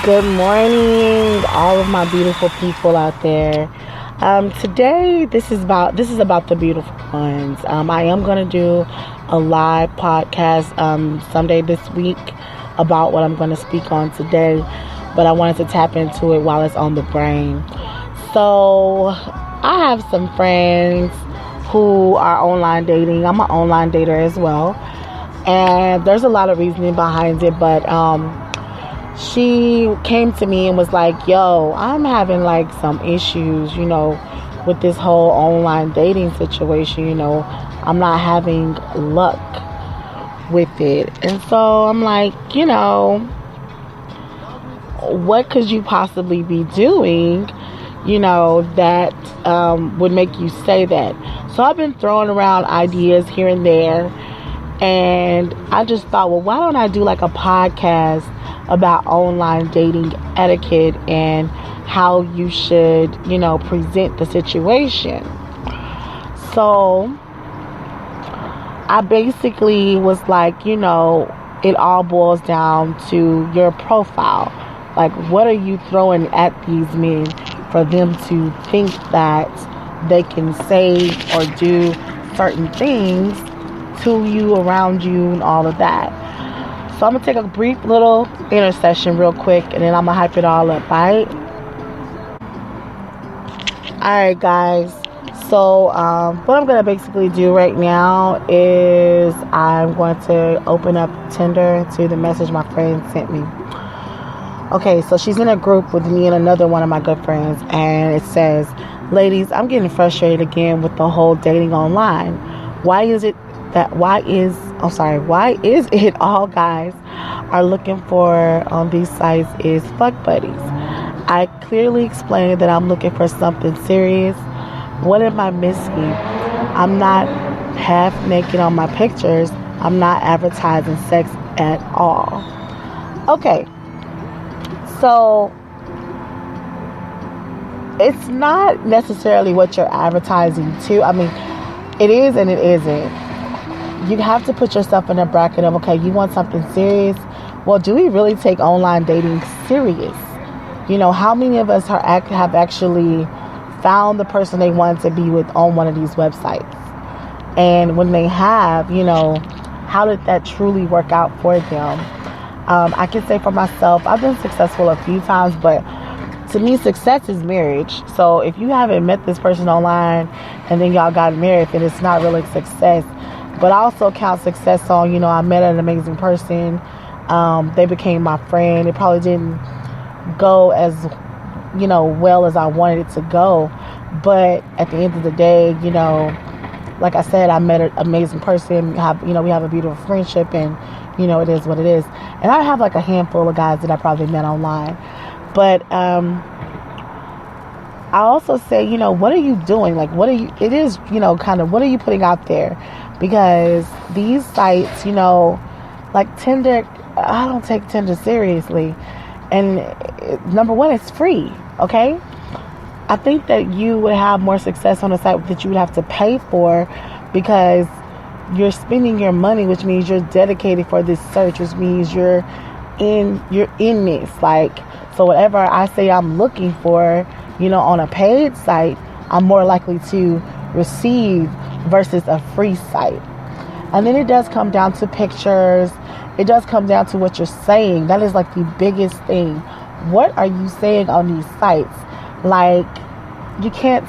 Good morning, all of my beautiful people out there. Today, this is about the beautiful ones. I am going to do a live podcast someday this week about what I'm going to speak on today, but I wanted to tap into it while it's on the brain. So, I have some friends who are online dating. I'm an online dater as well, and there's a lot of reasoning behind it, but she came to me and was like, yo, I'm having like some issues, with this whole online dating situation. I'm not having luck with it. And so I'm like, what could you possibly be doing, that would make you say that? So I've been throwing around ideas here and there, and I just thought, well, why don't I do like a podcast about online dating etiquette and how you should, present the situation. So I basically was like, it all boils down to your profile. Like, what are you throwing at these men for them to think that they can say or do certain things to you, around you, and all of that. So I'm going to take a brief little intercession real quick, and then I'm going to hype it all up, right? Alright, guys. So what I'm going to basically do right now is I'm going to open up Tinder to the message my friend sent me. Okay, so she's in a group with me and another one of my good friends, and it says, ladies, I'm getting frustrated again with the whole dating online. Why is it all guys are looking for on these sites is fuck buddies? I clearly explained that I'm looking for something serious. What am I missing? I'm not half naked on my pictures. I'm not advertising sex at all. Okay, so it's not necessarily what you're advertising to. I mean, it is and it isn't. You have to put yourself in a bracket of, okay, you want something serious? Well, do we really take online dating serious? How many of us have actually found the person they want to be with on one of these websites? And when they have, how did that truly work out for them? I can say for myself, I've been successful a few times, but to me, success is marriage. So if you haven't met this person online and then y'all got married, then it's not really success. But I also count success on, I met an amazing person. They became my friend. It probably didn't go as, well as I wanted it to go. But at the end of the day, like I said, I met an amazing person. We have a beautiful friendship, and, it is what it is. And I have like a handful of guys that I probably met online. But I also say, what are you doing? Like, what are you putting out there? Because these sites, like Tinder, I don't take Tinder seriously. And number one, it's free, okay? I think that you would have more success on a site that you would have to pay for, because you're spending your money, which means you're dedicated for this search, which means you're in this. Like, so whatever I say I'm looking for, on a paid site, I'm more likely to receive versus a free site. And then it does come down to pictures. It does come down to what you're saying. That is like the biggest thing. What are you saying on these sites? Like, you can't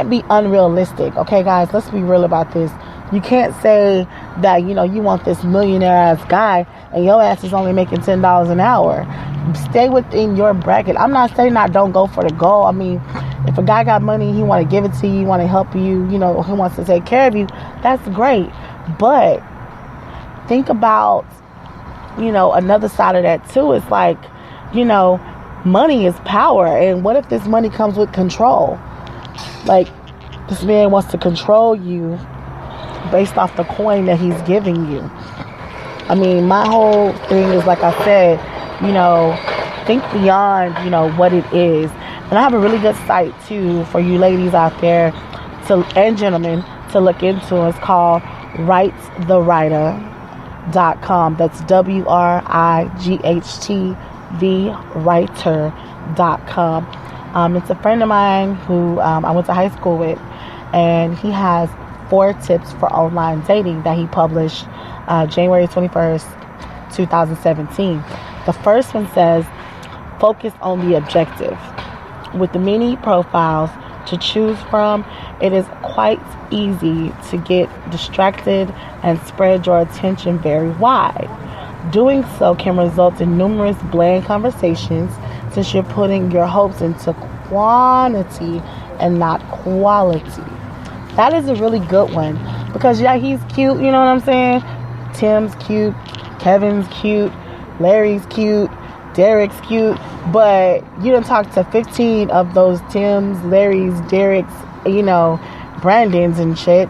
be unrealistic. Okay, guys, let's be real about this. You can't say that, you want this millionaire ass guy and your ass is only making $10 an hour. Stay within your bracket. I'm not saying don't go for the goal. I mean, if a guy got money, he want to give it to you, want to help you, he wants to take care of you, that's great. But think about, another side of that too. It's like, money is power. And what if this money comes with control? Like, this man wants to control you based off the coin that he's giving you. I mean, my whole thing is, like I said, think beyond, what it is. And I have a really good site too for you ladies out there and gentlemen to look into. It's called writethewriter.com. That's WRIGHT thewriter.com. It's a friend of mine who I went to high school with, and he has 4 tips for online dating that he published January 21st, 2017. The first one says, focus on the objective. With the many profiles to choose from, it is quite easy to get distracted and spread your attention very wide. Doing so can result in numerous bland conversations, since you're putting your hopes into quantity and not quality. That is a really good one, because yeah, he's cute, you know what I'm saying? Tim's cute, Kevin's cute, Larry's cute, Derek's cute, but you done talk to 15 of those Tims, Larry's, Derek's, you know, Brandon's and shit,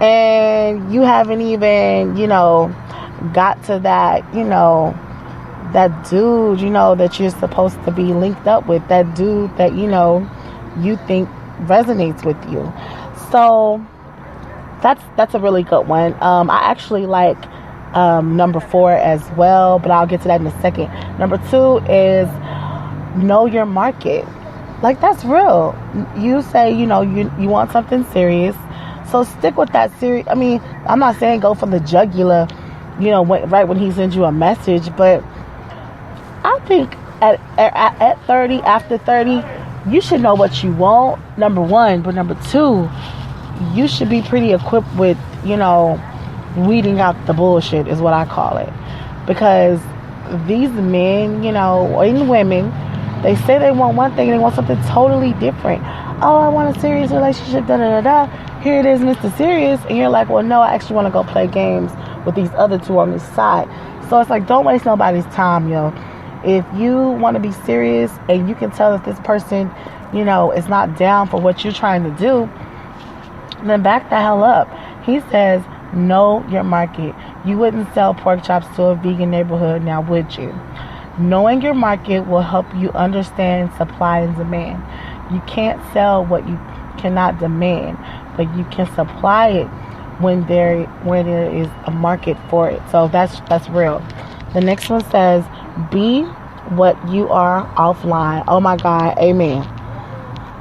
and you haven't even, you know, got to that, you know, that dude, you know, that you're supposed to be linked up with, that dude that, you know, you think resonates with you. So that's a really good one. I actually like number 4 as well, but I'll get to that in a second. Number 2 is know your market. Like, that's real. You say, you know, you want something serious, so stick with that serious. I mean, I'm not saying go for the jugular, you know, right when he sends you a message, but I think at 30, after 30, you should know what you want, number 1, but number 2, you should be pretty equipped with, you know, weeding out the bullshit is what I call it. Because these men, you know, and women, they say they want one thing and they want something totally different. Oh, I want a serious relationship, da da da da. Here it is, Mr. Serious. And you're like, well, no, I actually want to go play games with these other 2 on this side. So it's like, don't waste nobody's time, yo. If you want to be serious and you can tell that this person, you know, is not down for what you're trying to do, then back the hell up. He says, know your market. You wouldn't sell pork chops to a vegan neighborhood, now would you? Knowing your market will help you understand supply and demand. You can't sell what you cannot demand, but you can supply it when there is a market for it. So that's real. The next one says, be what you are offline. Oh my God, amen.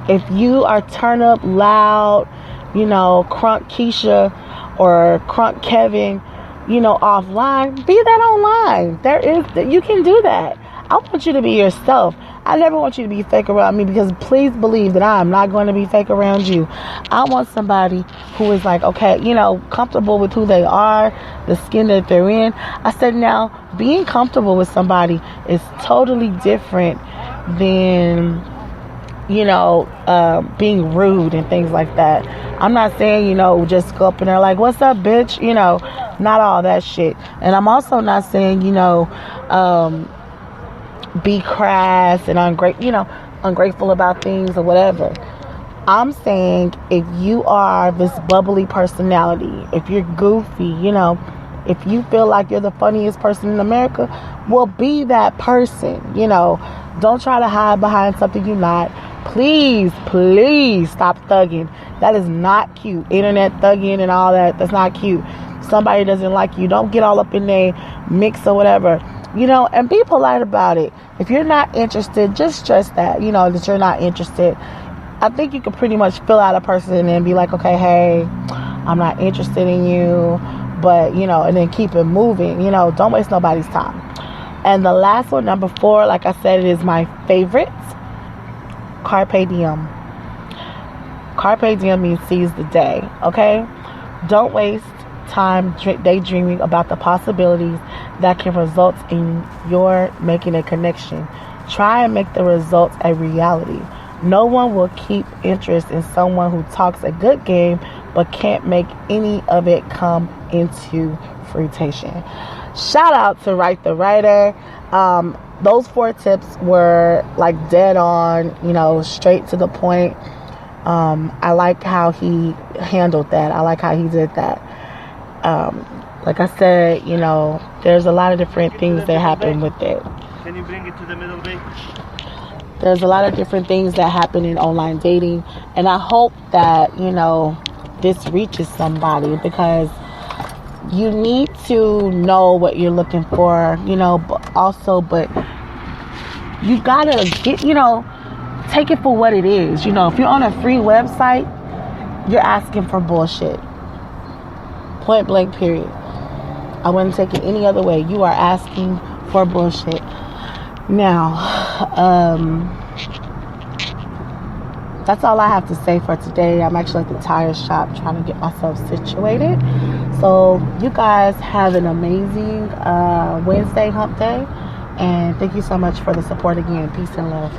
If you are turn up loud, you know, crunk Keisha or crunk Kevin, you know, offline, be that online. You can do that. I want you to be yourself. I never want you to be fake around me, because please believe that I am not going to be fake around you. I want somebody who is like, okay, you know, comfortable with who they are, the skin that they're in. I said, now, being comfortable with somebody is totally different than, you know, being rude and things like that. I'm not saying, you know, just go up in there like, what's up, bitch? You know, not all that shit. And I'm also not saying, you know, be crass and ungrateful about things or whatever. I'm saying, if you are this bubbly personality, if you're goofy, you know, if you feel like you're the funniest person in America, well, be that person. You know, don't try to hide behind something you're not. Please stop thugging. That is not cute. Internet thugging and all that, that's not cute. Somebody doesn't like you, don't get all up in their mix or whatever. You know, and be polite about it. If you're not interested, just stress that, you know, that you're not interested. I think you can pretty much fill out a person and be like, okay, hey, I'm not interested in you, but, you know, and then keep it moving. You know, don't waste nobody's time. And the last one, number 4, like I said, it is my favorite. Carpe diem. Carpe diem means seize the day, okay? Don't waste time daydreaming about the possibilities that can result in your making a connection. Try and make the results a reality. No one will keep interest in someone who talks a good game but can't make any of it come into fruition. Shout out to Write the Writer. Those 4 tips were like dead on, you know, straight to the point. I like how he handled that. I like how he did that. Like I said, you know, there's a lot of different things that happen with it. Can you bring it to the middle, babe? There's a lot of different things that happen in online dating, and I hope that, you know, this reaches somebody, because you need to know what you're looking for, you know, but you gotta get, take it for what it is. If you're on a free website, you're asking for bullshit. Point blank, period. I wouldn't take it any other way. You are asking for bullshit. Now, that's all I have to say for today. I'm actually at the tire shop trying to get myself situated. So you guys have an amazing Wednesday hump day. And thank you so much for the support again. Peace and love.